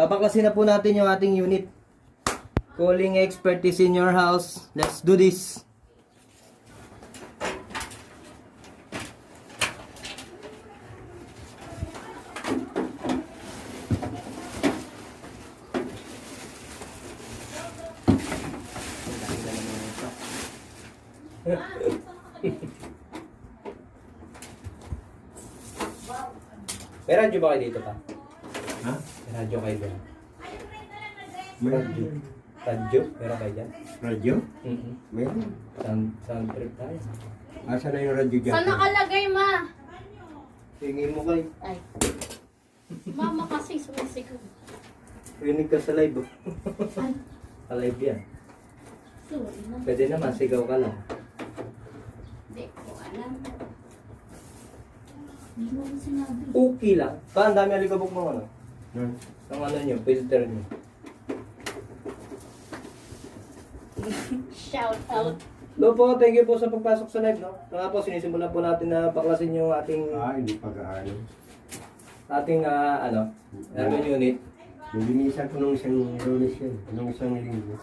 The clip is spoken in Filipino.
Papaklasin na po natin yung ating unit. Calling expertise in your house. Let's do this. May radyo ba kayo dito pa? Ha? May radyo kayo dyan? May radyo. Radyo? Meron kayo dyan? Radyo? Meron. Sound trip tayo. Asa na yung radyo dyan? Saan nakalagay, ma? Tingin mo kayo. Ay. Mama kasi sumisigaw. Rinig ka sa live. Ay, Sa live yan. sorry na. Pwede naman, sigaw ka lang. Hindi ko alam. Hindi mo ko sinabi. Okay lang. Pa, ang dami alikabok mo ano? Hmm. Ang ano nyo, filter nyo. Shout out. Hello po, thank you po sa pagpasok sa live, no? So nga po, sinisimulan po natin na baklasin yung ating Hindi pa gaano. aircon unit. Nilinisan ko nung isang Lunes yan. Nung isang linggo.